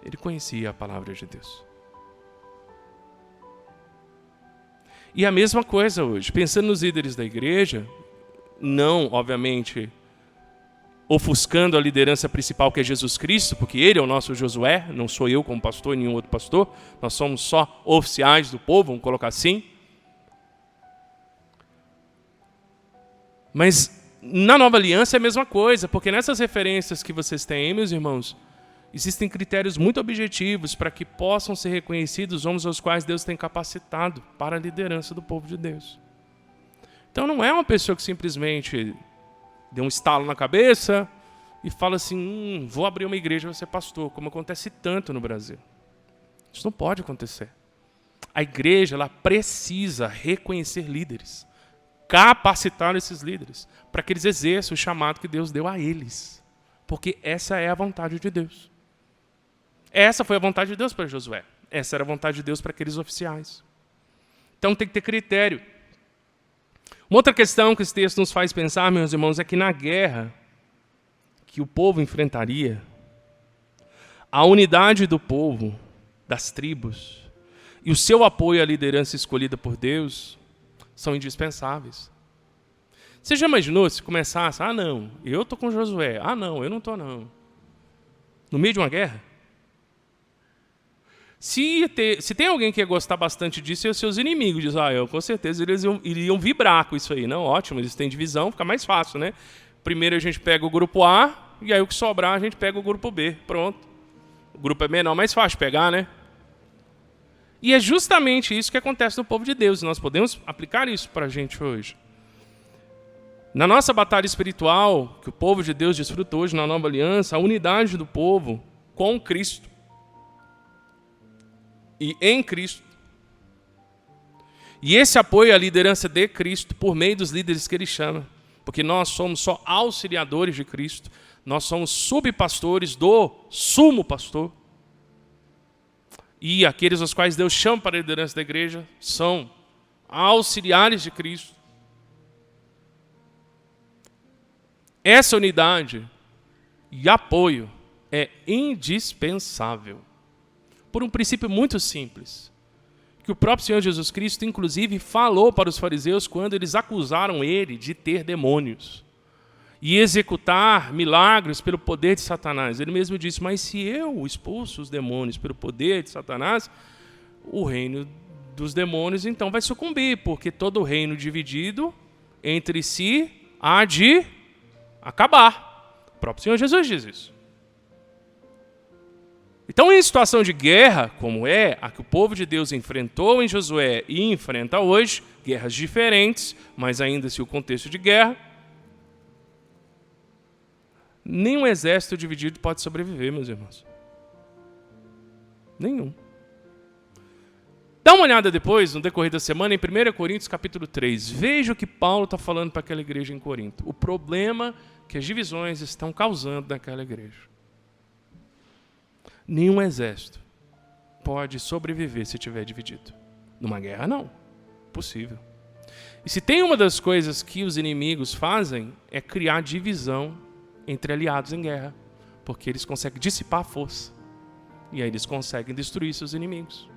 ele conhecia a palavra de Deus. E a mesma coisa hoje, pensando nos líderes da igreja, não, obviamente, ofuscando a liderança principal que é Jesus Cristo, porque ele é o nosso Josué, não sou eu como pastor e nenhum outro pastor, nós somos só oficiais do povo, vamos colocar assim. Mas na Nova Aliança é a mesma coisa, porque nessas referências que vocês têm aí, meus irmãos, existem critérios muito objetivos para que possam ser reconhecidos os homens aos quais Deus tem capacitado para a liderança do povo de Deus. Então não é uma pessoa que simplesmente deu um estalo na cabeça e fala assim, vou abrir uma igreja e vou ser pastor, como acontece tanto no Brasil. Isso não pode acontecer. A igreja ela precisa reconhecer líderes, capacitar esses líderes, para que eles exerçam o chamado que Deus deu a eles. Porque essa é a vontade de Deus. Essa foi a vontade de Deus para Josué. Essa era a vontade de Deus para aqueles oficiais. Então tem que ter critério. Uma outra questão que esse texto nos faz pensar, meus irmãos, é que na guerra que o povo enfrentaria, a unidade do povo, das tribos, e o seu apoio à liderança escolhida por Deus são indispensáveis. Você já imaginou se começasse, não, eu estou com Josué, não, eu não estou não. No meio de uma guerra? Se tem alguém que ia gostar bastante disso, iam ser os inimigos de Israel. Com certeza eles iriam vibrar com isso aí. Não, ótimo, eles têm divisão, fica mais fácil, né? Primeiro a gente pega o grupo A, e aí o que sobrar a gente pega o grupo B. Pronto. O grupo é menor, mais fácil de pegar, né? E é justamente isso que acontece no povo de Deus. Nós podemos aplicar isso para a gente hoje. Na nossa batalha espiritual, que o povo de Deus desfruta hoje na nova aliança, a unidade do povo com Cristo e em Cristo. E esse apoio à liderança de Cristo por meio dos líderes que Ele chama. Porque nós somos só auxiliadores de Cristo. Nós somos subpastores do sumo pastor. E aqueles aos quais Deus chama para a liderança da igreja são auxiliares de Cristo. Essa unidade e apoio é indispensável. Por um princípio muito simples, que o próprio Senhor Jesus Cristo, inclusive, falou para os fariseus quando eles acusaram Ele de ter demônios e executar milagres pelo poder de Satanás. Ele mesmo disse, mas se eu expulso os demônios pelo poder de Satanás, o reino dos demônios então vai sucumbir, porque todo reino dividido entre si há de acabar. O próprio Senhor Jesus diz isso. Então, em situação de guerra, como é a que o povo de Deus enfrentou em Josué e enfrenta hoje, guerras diferentes, mas ainda assim o contexto de guerra, nenhum exército dividido pode sobreviver, meus irmãos. Nenhum. Dá uma olhada depois, no decorrer da semana, em 1 Coríntios capítulo 3. Veja o que Paulo está falando para aquela igreja em Corinto. O problema que as divisões estão causando naquela igreja. Nenhum exército pode sobreviver se estiver dividido. Numa guerra, não. Impossível. E se tem uma das coisas que os inimigos fazem, é criar divisão entre aliados em guerra. Porque eles conseguem dissipar a força. E aí eles conseguem destruir seus inimigos.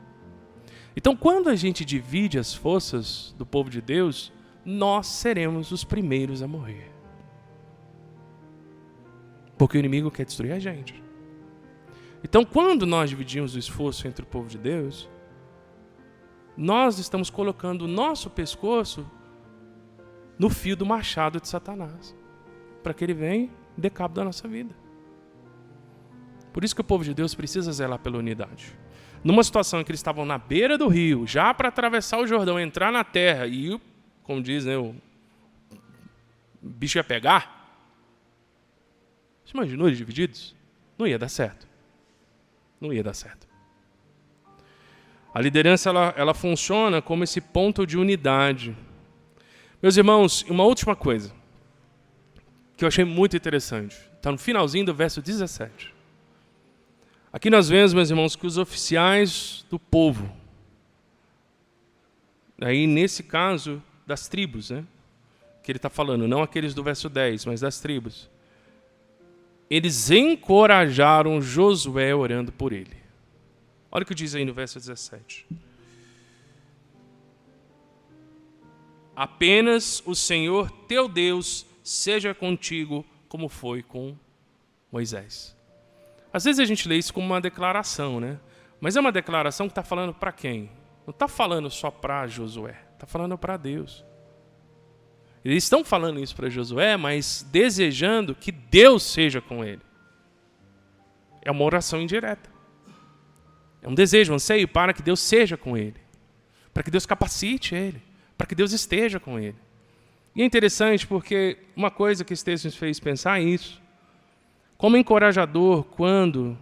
Então, quando a gente divide as forças do povo de Deus, nós seremos os primeiros a morrer. Porque o inimigo quer destruir a gente. Então, quando nós dividimos o esforço entre o povo de Deus, nós estamos colocando o nosso pescoço no fio do machado de Satanás, para que ele venha e dê cabo da nossa vida. Por isso que o povo de Deus precisa zelar pela unidade. Numa situação em que eles estavam na beira do rio, já para atravessar o Jordão, entrar na terra, e, como diz, né, o bicho ia pegar. Você imaginou eles divididos? Não ia dar certo. Não ia dar certo. A liderança ela funciona como esse ponto de unidade. Meus irmãos, uma última coisa que eu achei muito interessante. Está no finalzinho do verso 17. Aqui nós vemos, meus irmãos, que os oficiais do povo, aí nesse caso das tribos, né, que ele está falando, não aqueles do verso 10, mas das tribos, eles encorajaram Josué orando por ele. Olha o que diz aí no verso 17. Apenas o Senhor teu Deus seja contigo como foi com Moisés. Às vezes a gente lê isso como uma declaração, né? Mas é uma declaração que está falando para quem? Não está falando só para Josué, está falando para Deus. Eles estão falando isso para Josué, mas desejando que Deus seja com ele. É uma oração indireta. É um desejo, um anseio para que Deus seja com ele. Para que Deus capacite ele. Para que Deus esteja com ele. E é interessante porque uma coisa que esse texto nos fez pensar é isso. Como encorajador quando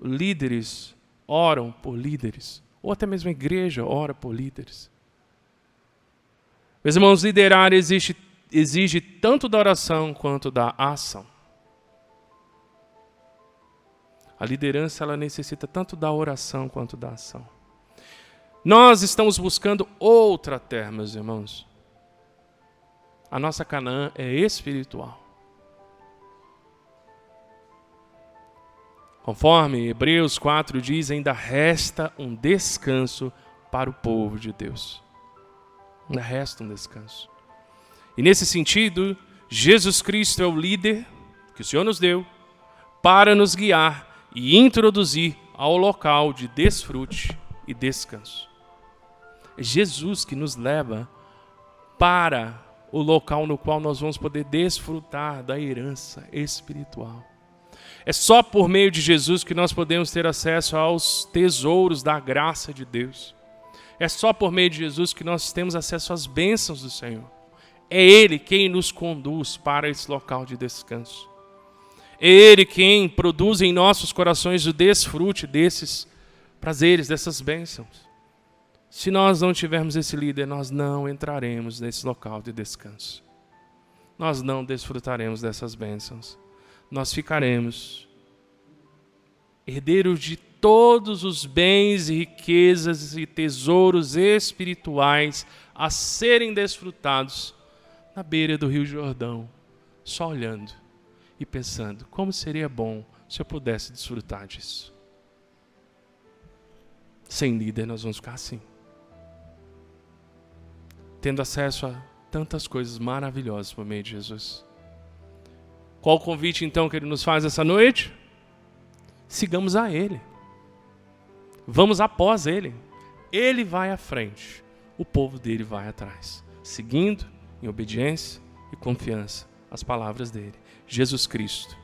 líderes oram por líderes, ou até mesmo a igreja ora por líderes. Meus irmãos, liderar exige tanto da oração quanto da ação. A liderança ela necessita tanto da oração quanto da ação. Nós estamos buscando outra terra, meus irmãos. A nossa Canaã é espiritual. Conforme Hebreus 4 diz, ainda resta um descanso para o povo de Deus. Ainda resta um descanso. E nesse sentido, Jesus Cristo é o líder que o Senhor nos deu para nos guiar e introduzir ao local de desfrute e descanso. É Jesus que nos leva para o local no qual nós vamos poder desfrutar da herança espiritual. É só por meio de Jesus que nós podemos ter acesso aos tesouros da graça de Deus. É só por meio de Jesus que nós temos acesso às bênçãos do Senhor. É Ele quem nos conduz para esse local de descanso. É Ele quem produz em nossos corações o desfrute desses prazeres, dessas bênçãos. Se nós não tivermos esse líder, nós não entraremos nesse local de descanso. Nós não desfrutaremos dessas bênçãos. Nós ficaremos herdeiros de todos os bens e riquezas e tesouros espirituais a serem desfrutados na beira do Rio Jordão, só olhando e pensando, como seria bom se eu pudesse desfrutar disso. Sem líder nós vamos ficar assim, tendo acesso a tantas coisas maravilhosas por meio de Jesus. Qual o convite então que Ele nos faz essa noite? Sigamos a Ele. Vamos após Ele. Ele vai à frente. O povo dele vai atrás. Seguindo em obediência e confiança as palavras dele. Jesus Cristo,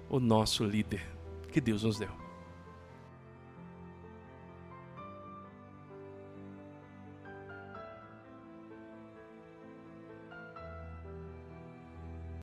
o nosso líder que Deus nos deu.